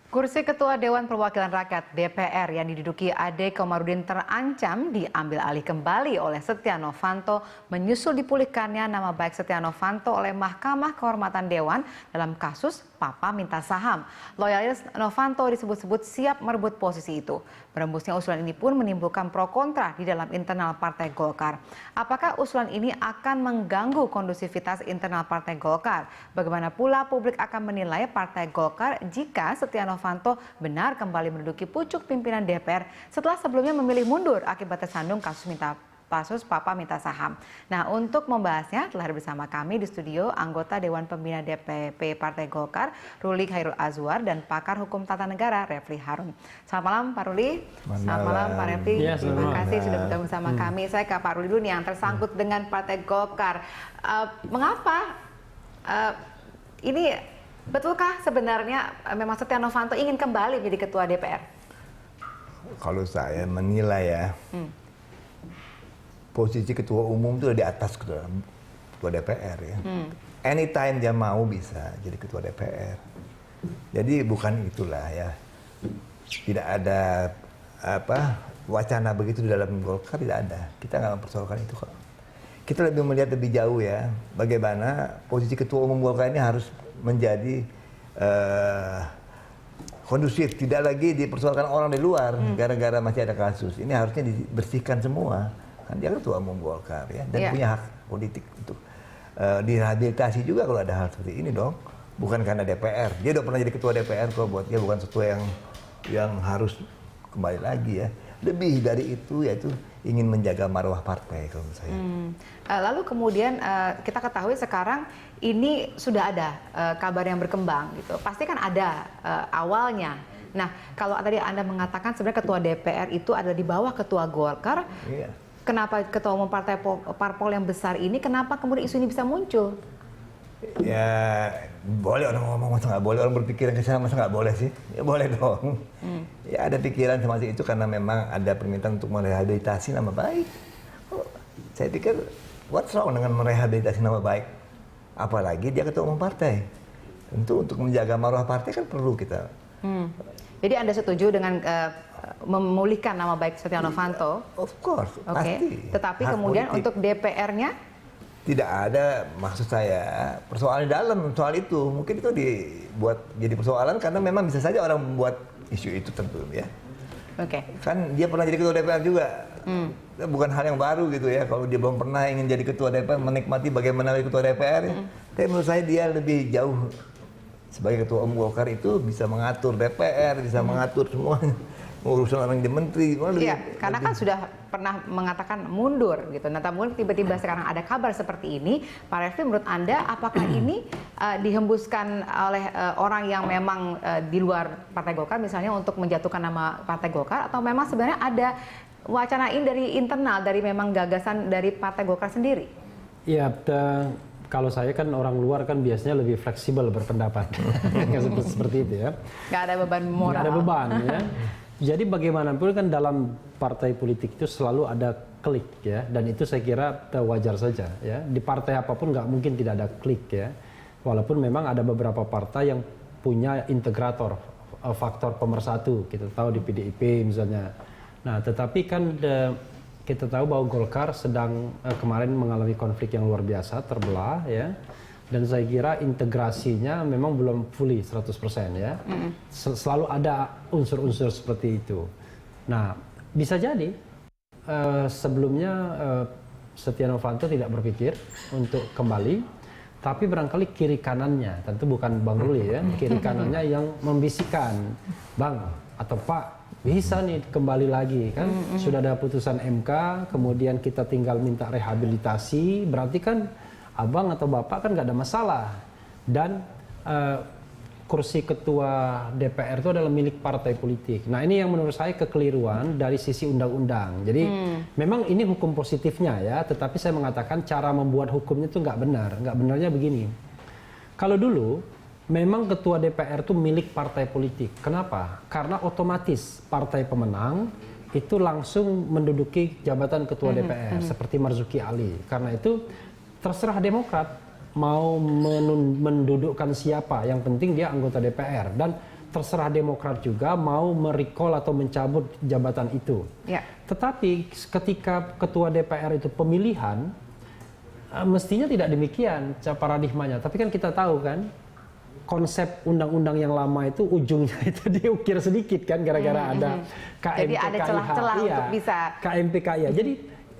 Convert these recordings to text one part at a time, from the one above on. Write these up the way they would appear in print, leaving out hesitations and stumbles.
Kursi Ketua Dewan Perwakilan Rakyat (DPR) yang diduduki Ade Komarudin terancam diambil alih kembali oleh Setia Novanto menyusul dipulihkannya nama baik Setia Novanto oleh Mahkamah Kehormatan Dewan dalam kasus Papa minta saham. Loyalis Novanto disebut-sebut siap merebut posisi itu. Berembusnya usulan ini pun menimbulkan pro kontra di dalam internal Partai Golkar. Apakah usulan ini akan mengganggu kondusivitas internal Partai Golkar? Bagaimana pula publik akan menilai Partai Golkar jika Setia Novanto benar kembali menduduki pucuk pimpinan DPR setelah sebelumnya memilih mundur akibat tersandung kasus Papa minta saham. Nah, untuk membahasnya telah bersama kami di studio anggota Dewan Pembina DPP Partai Golkar, Ruli Khairul Azwar, dan pakar hukum tata negara, Refli Harun. Selamat malam, Pak Ruli. Selamat malam, Pak Refli. Ya, terima kasih sudah bergabung bersama kami. Saya ke Pak Ruli dulu nih yang tersangkut dengan Partai Golkar. Mengapa ini betulkah sebenarnya memang Setia Novanto ingin kembali menjadi Ketua DPR? Kalau saya menilai ya, posisi ketua umum itu di atas ketua DPR ya. Anytime dia mau bisa jadi ketua DPR. Jadi bukan itulah ya. Tidak ada wacana begitu di dalam Golkar, tidak ada. Kita nggak mempersoalkan itu kok. Kita lebih melihat lebih jauh ya, bagaimana posisi ketua umum Golkar ini harus menjadi kondusif, tidak lagi dipersoalkan orang di luar gara-gara masih ada kasus. Ini harusnya dibersihkan semua. Kan dia ketua umum Golkar ya, dan punya hak politik untuk direhabilitasi juga kalau ada hal seperti ini dong. Bukan karena DPR, dia udah pernah jadi ketua DPR kok, buat dia bukan sesuatu yang harus kembali lagi ya. Lebih dari itu yaitu ingin menjaga marwah partai kalau menurut saya. Lalu kemudian kita ketahui sekarang ini sudah ada kabar yang berkembang gitu. Pasti kan ada awalnya. Nah, kalau tadi Anda mengatakan sebenarnya ketua DPR itu adalah di bawah ketua Golkar. Iya. Kenapa ketua umum parpol yang besar ini, kenapa kemudian isu ini bisa muncul? Ya, boleh orang ngomong, masa nggak boleh, orang berpikiran ke sana, masa nggak boleh sih? Ya boleh dong. Ya ada pikiran semacam itu karena memang ada permintaan untuk merehabilitasi nama baik. Saya pikir, what's wrong dengan merehabilitasi nama baik? Apalagi dia ketua umum partai. Tentu untuk menjaga marwah partai kan perlu kita. Jadi Anda setuju dengan memulihkan nama baik Setia Novanto? Of course, pasti. Tetapi kemudian politik. Untuk DPR-nya? Tidak ada, maksud saya, persoalan di dalam soal itu. Mungkin itu dibuat jadi persoalan karena memang bisa saja orang membuat isu itu tentu ya. Kan dia pernah jadi ketua DPR juga. Bukan hal yang baru gitu ya. Kalau dia belum pernah ingin jadi ketua DPR, menikmati bagaimana jadi ketua DPR. Tapi menurut saya dia lebih jauh. Sebagai ketua umum Golkar itu bisa mengatur DPR, bisa mengatur semuanya. Urusan orang jadi menteri. Iya, karena kan sudah pernah mengatakan mundur gitu. Nah, namun tiba-tiba sekarang ada kabar seperti ini. Pak Refli, menurut Anda apakah ini dihembuskan oleh orang yang memang di luar Partai Golkar misalnya untuk menjatuhkan nama Partai Golkar, atau memang sebenarnya ada wacana ini dari internal, dari memang gagasan dari Partai Golkar sendiri? Ya, kalau saya kan orang luar kan biasanya lebih fleksibel berpendapat. Seperti itu ya. Nggak ada beban moral. Nggak ada beban ya. Jadi bagaimanapun kan dalam partai politik itu selalu ada klik ya, dan itu saya kira wajar saja ya. Di partai apapun nggak mungkin tidak ada klik ya. Walaupun memang ada beberapa partai yang punya integrator, faktor pemersatu, kita tahu di PDIP misalnya. Nah, tetapi kan kita tahu bahwa Golkar sedang kemarin mengalami konflik yang luar biasa, terbelah ya. Dan saya kira integrasinya memang belum fully 100% ya. Selalu ada unsur-unsur seperti itu. Nah, bisa jadi sebelumnya Setia Novanto tidak berpikir untuk kembali, tapi barangkali kiri kanannya, tentu bukan Bang Ruli ya, kiri kanannya yang membisikkan, Bang atau Pak, bisa nih kembali lagi kan, sudah ada putusan MK, kemudian kita tinggal minta rehabilitasi, berarti kan Abang atau Bapak kan nggak ada masalah, dan kursi ketua DPR itu adalah milik partai politik. Nah, ini yang menurut saya kekeliruan dari sisi undang-undang. Jadi memang ini hukum positifnya ya, tetapi saya mengatakan cara membuat hukumnya itu nggak benar. Nggak benarnya begini. Kalau dulu memang ketua DPR itu milik partai politik. Kenapa? Karena otomatis partai pemenang itu langsung menduduki jabatan ketua DPR seperti Marzuki Ali. Karena itu terserah Demokrat mau mendudukkan siapa, yang penting dia anggota DPR. Dan terserah Demokrat juga mau merecall atau mencabut jabatan itu. Ya. Tetapi ketika ketua DPR itu pemilihan, mestinya tidak demikian paradigmanya. Tapi kan kita tahu kan, konsep undang-undang yang lama itu ujungnya itu diukir sedikit kan, gara-gara ada KMPKIH. Jadi ada celah-celah untuk bisa. KMPKIH. Jadi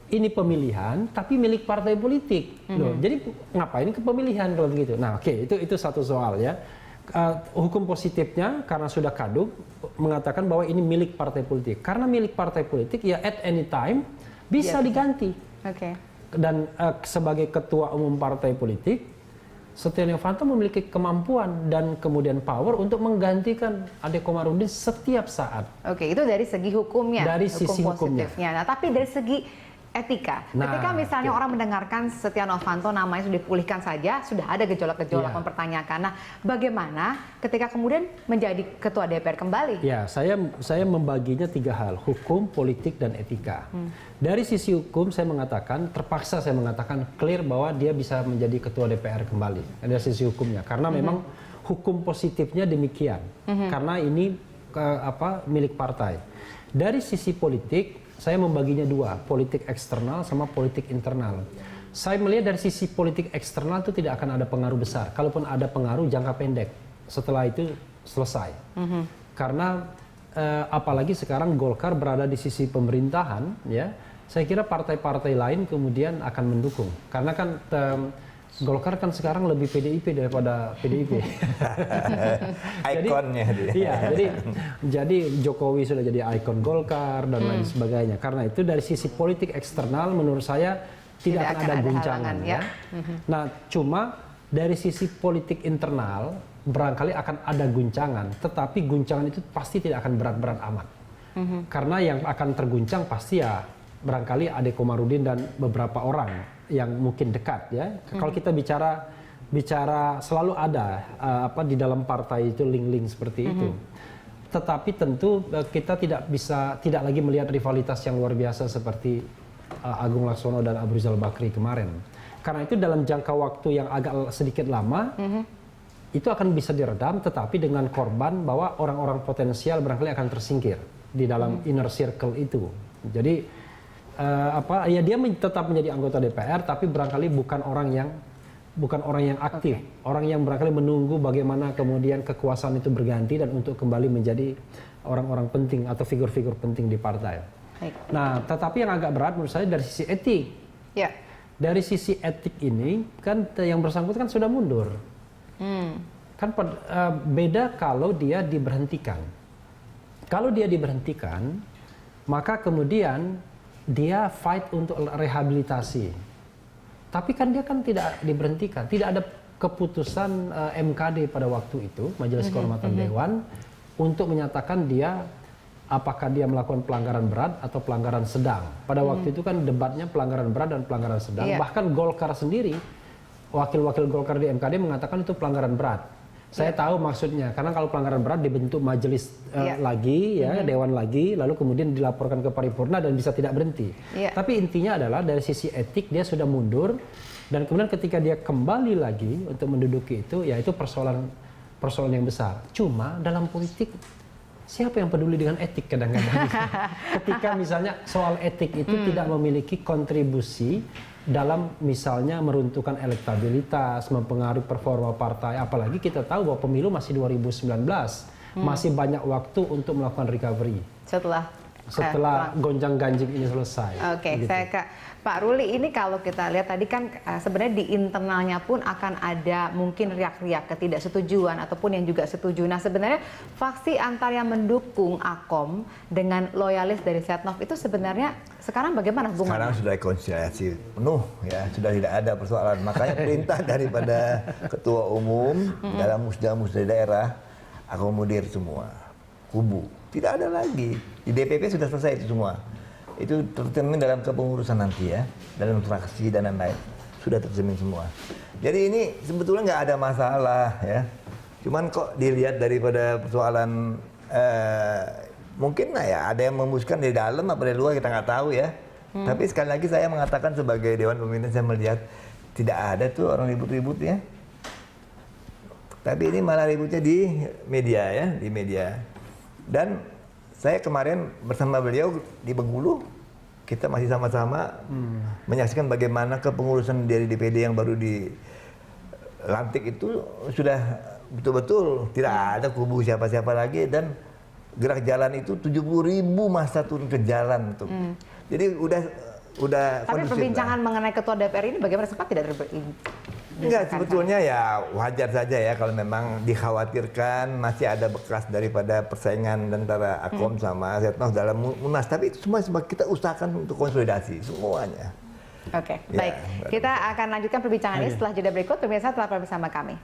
ini pemilihan tapi milik partai politik. Loh, jadi ngapain ke pemilihan kalau begitu? Nah, oke, itu satu soal ya. Hukum positifnya karena sudah kadung mengatakan bahwa ini milik partai politik. Karena milik partai politik ya at any time bisa diganti. Oke. Dan sebagai ketua umum partai politik, Setia Novanto memiliki kemampuan dan kemudian power untuk menggantikan Adekomarudin setiap saat. Oke, itu dari segi hukumnya. Dari sisi hukumnya. Nah, tapi dari segi etika, ketika misalnya orang mendengarkan Setia Novanto namanya sudah dipulihkan saja, sudah ada gejolak-gejolak mempertanyakan. Nah, bagaimana ketika kemudian menjadi ketua DPR kembali? Ya, saya membaginya 3 hal, hukum, politik, dan etika. Dari sisi hukum terpaksa saya mengatakan clear bahwa dia bisa menjadi ketua DPR kembali. Dari sisi hukumnya, karena memang hukum positifnya demikian, karena ini milik partai. Dari sisi politik, saya membaginya 2, politik eksternal sama politik internal. Saya melihat dari sisi politik eksternal itu tidak akan ada pengaruh besar. Kalaupun ada pengaruh jangka pendek, setelah itu selesai. Karena apalagi sekarang Golkar berada di sisi pemerintahan, ya, saya kira partai-partai lain kemudian akan mendukung. Karena kan Golkar kan sekarang lebih PDIP daripada PDIP. Ikonnya dia. Iya, jadi Jokowi sudah jadi ikon Golkar dan lain sebagainya. Karena itu dari sisi politik eksternal menurut saya tidak akan ada guncangan ya. Nah, cuma dari sisi politik internal barangkali akan ada guncangan, tetapi guncangan itu pasti tidak akan berat-berat amat. Karena yang akan terguncang pasti ya barangkali Adekomarudin dan beberapa orang yang mungkin dekat ya. Kalau kita bicara selalu ada di dalam partai itu link-link seperti itu. Tetapi tentu kita tidak lagi melihat rivalitas yang luar biasa seperti Agung Laksono dan Abu Rizal Bakri kemarin. Karena itu dalam jangka waktu yang agak sedikit lama itu akan bisa diredam, tetapi dengan korban bahwa orang-orang potensial barangkali akan tersingkir di dalam inner circle itu. Jadi ya dia tetap menjadi anggota DPR, tapi barangkali bukan orang yang aktif, orang yang barangkali menunggu bagaimana kemudian kekuasaan itu berganti dan untuk kembali menjadi orang-orang penting atau figur-figur penting di partai. Nah, tetapi yang agak berat menurut saya dari sisi etik. Ya. Dari sisi etik ini kan yang bersangkutan kan sudah mundur. Kan beda kalau dia diberhentikan. Kalau dia diberhentikan, maka kemudian dia fight untuk rehabilitasi. Tapi kan dia kan tidak diberhentikan. Tidak ada keputusan MKD pada waktu itu, Majelis Kehormatan Dewan, untuk menyatakan dia apakah dia melakukan pelanggaran berat atau pelanggaran sedang. Pada waktu itu kan debatnya pelanggaran berat dan pelanggaran sedang. Bahkan Golkar sendiri, wakil-wakil Golkar di MKD mengatakan itu pelanggaran berat. Saya tahu maksudnya, karena kalau pelanggaran berat dibentuk majelis lagi, ya dewan lagi, lalu kemudian dilaporkan ke paripurna dan bisa tidak berhenti. Tapi intinya adalah dari sisi etik dia sudah mundur, dan kemudian ketika dia kembali lagi untuk menduduki itu, ya itu persoalan yang besar. Cuma dalam politik siapa yang peduli dengan etik kadang-kadang? Ketika misalnya soal etik itu tidak memiliki kontribusi dalam misalnya meruntuhkan elektabilitas, mempengaruhi performa partai, apalagi kita tahu bahwa pemilu masih 2019, masih banyak waktu untuk melakukan recovery. Setelah gonjang-ganjing ini selesai. Oke, gitu. Saya ke Pak Ruli, ini kalau kita lihat tadi kan sebenarnya di internalnya pun akan ada mungkin riak-riak ketidaksetujuan ataupun yang juga setuju. Nah, sebenarnya faksi antara yang mendukung Akom dengan loyalis dari Setnov itu sebenarnya sekarang bagaimana hubungannya? Sekarang sudah rekonsiliasi penuh ya, sudah tidak ada persoalan. Makanya perintah daripada Ketua Umum dalam musda-musda daerah akomodir semua kubu. Tidak ada lagi. Di DPP sudah selesai itu semua. Itu tercermin dalam kepengurusan nanti ya, dalam fraksi dan lain-lain. Sudah tercermin semua. Jadi ini sebetulnya nggak ada masalah ya. Cuman kok dilihat daripada persoalan mungkin ya ada yang memutuskan dari dalam apa dari luar kita nggak tahu ya. Tapi sekali lagi saya mengatakan sebagai Dewan Pembina saya melihat tidak ada tuh orang ribut-ribut ya. Tapi ini malah ributnya di media ya, di media. Dan saya kemarin bersama beliau di Bengkulu, kita masih sama-sama menyaksikan bagaimana kepengurusan dari DPD yang baru dilantik itu sudah betul-betul tidak ada kubu siapa-siapa lagi, dan gerak jalan itu 70.000 massa turun ke jalan tuh. Jadi udah Tapi perbincangan mengenai ketua DPR ini bagaimana, sempat tidak Enggak, sebetulnya ya wajar saja ya kalau memang dikhawatirkan masih ada bekas daripada persaingan antara Akom sama Setnov dalam Munas. Tapi itu semua kita usahakan untuk konsolidasi semuanya. Oke, baik. Kita akan lanjutkan perbincangan ini setelah jeda berikut. Pemirsa tetaplah bersama kami.